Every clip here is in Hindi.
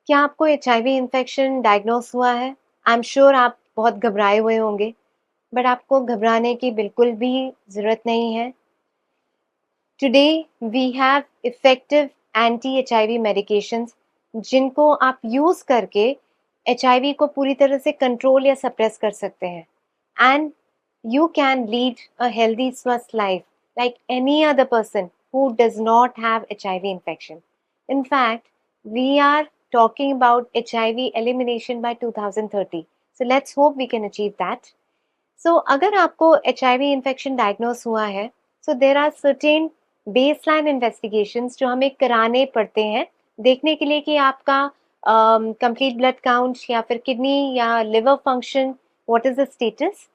क्या आपको एचआईवी इन्फेक्शन डायग्नोस हुआ है? आई एम श्योर आप बहुत घबराए हुए होंगे, बट आपको घबराने की बिल्कुल भी ज़रूरत नहीं है। Today we have effective anti HIV medications जिनको आप यूज़ करके एचआईवी को पूरी तरह से कंट्रोल या सप्रेस कर सकते हैं। And you can lead a healthy स्वस्थ life like any other person who does not have HIV infection. In fact, we are talking about HIV elimination by 2030. So let's hope we can achieve that. So अगर आपको HIV infection diagnose हुआ है, so there are certain baseline investigations जो हमें कराने पड़ते हैं देखने के लिए कि आपका complete blood count या फिर kidney या liver function, what is the status,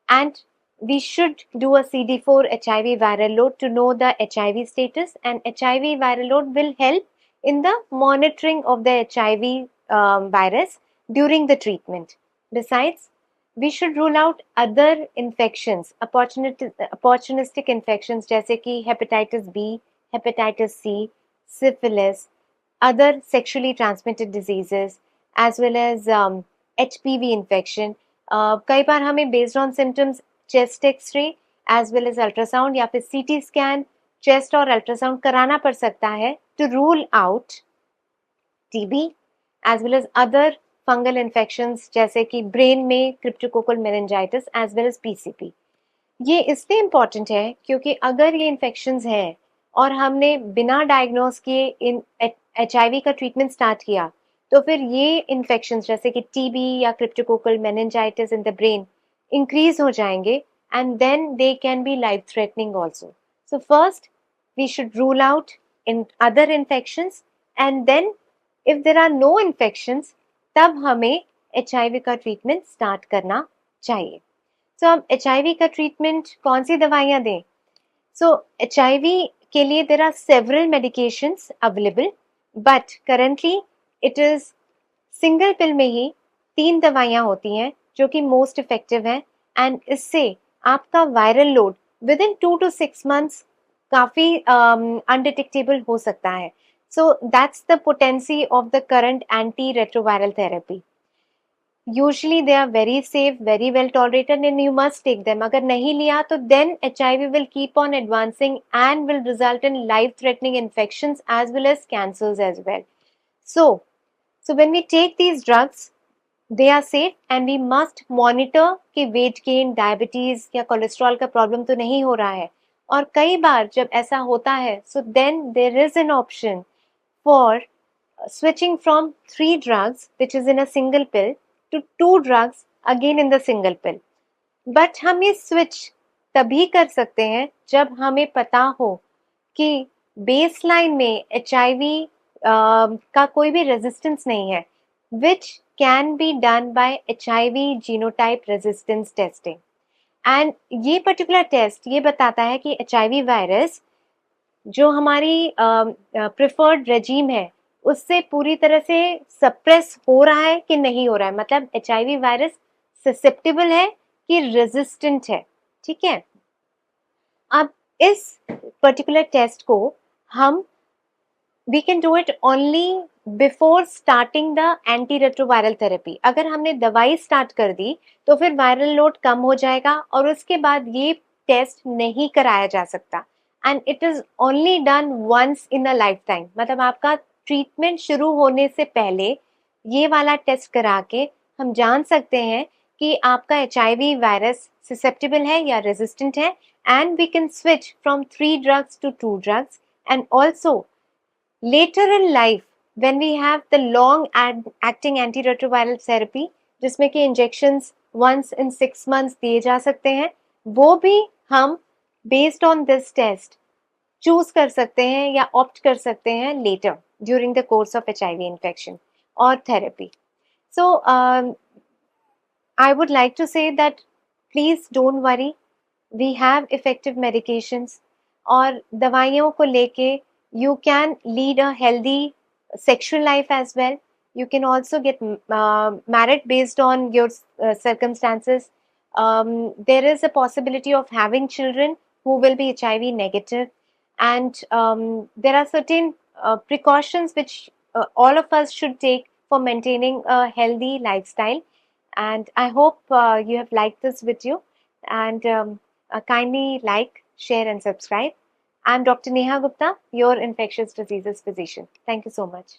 and we should do a CD4 HIV viral load to know the HIV status, and HIV viral load will help in the monitoring of the HIV virus during the treatment. Besides, we should rule out other infections, opportunistic infections जैसे कि hepatitis B, hepatitis C, syphilis, other sexually transmitted diseases, as well as HPV infection. कई बार हमें based on symptoms chest X ray as well as ultrasound या फिर सीटी स्कैन चेस्ट और अल्ट्रासाउंड कराना पड़ सकता है to rule out TB as well as other fungal infections जैसे कि ब्रेन में cryptococcal meningitis as well as PCP. ये इसलिए इम्पॉर्टेंट है क्योंकि अगर ये इन्फेक्शंस हैं और हमने बिना डायग्नोस किए इन एचआईवी का ट्रीटमेंट स्टार्ट किया तो फिर ये इन्फेक्शंस जैसे कि टीबी या cryptococcal meningitis in the brain increase हो जाएंगे and then they can be life threatening also. So first we should rule out in other infections and then if there are no infections तब हमें एचआईवी का ट्रीटमेंट स्टार्ट करना चाहिए। सो अब एचआईवी का ट्रीटमेंट कौन सी दवाइयाँ दें? सो एचआईवी के लिए there are several medications available, but currently it is single pill में ही 3 दवाइयाँ होती हैं जो कि मोस्ट इफेक्टिव हैं एंड इससे आपका viral load with in 2 to 6 months काफी अनडिटेक्टेबल हो सकता है। So that's the potency of the current anti retroviral therapy. Usually they are very safe, very well tolerated, and you must take them. अगर नहीं लिया तो then HIV will keep on advancing and will result in life-threatening infections as well as cancers as well. So when we take these drugs, they are safe and we must monitor कि weight gain, diabetes या cholesterol का problem तो नहीं हो रहा है। और कई बार जब ऐसा होता है, so then there is an option for switching from 3 drugs which is in a single pill to 2 drugs again in the single pill. But हम ये स्विच तभी कर सकते हैं जब हमें पता हो कि बेसलाइन में एचआईवी का कोई भी रेजिस्टेंस नहीं है, which can be done by HIV genotype resistance testing. And ये पर्टिकुलर टेस्ट ये बताता है कि एचआईवी वायरस जो हमारी प्रिफर्ड रेजीम है उससे पूरी तरह से सप्रेस हो रहा है कि नहीं हो रहा है, मतलब एचआईवी वायरस ससेप्टेबल है कि रेजिस्टेंट है। ठीक है, अब इस पर्टिकुलर टेस्ट को हम we can do it only before starting the anti retroviral therapy. अगर हमने दवाई स्टार्ट कर दी तो फिर वायरल लोड कम हो जाएगा और उसके बाद ये टेस्ट नहीं कराया जा सकता and it is only done once in a lifetime. मतलब आपका ट्रीटमेंट शुरू होने से पहले ये वाला टेस्ट करा के हम जान सकते हैं कि आपका एचआईवी वायरस ससेप्टेबल है या रेजिस्टेंट है and we can switch from 3 drugs to 2 drugs। And also later in life when we have the long acting antiretroviral therapy जिसमें कि इंजेक्शंस once in 6 months दिए जा सकते हैं, वो भी हम based on this test choose कर सकते हैं या ऑप्ट कर सकते हैं later during the course of HIV infection or therapy. So I would like to say that please don't worry, we have effective medications और दवाइयों को लेके you can lead a healthy sexual life as well. You can also get married based on your circumstances. There is a possibility of having children who will be HIV negative, and there are certain precautions which all of us should take for maintaining a healthy lifestyle. And I hope you have liked this video, and kindly like, share and subscribe. I'm Dr. Neha Gupta, your infectious diseases physician. Thank you so much.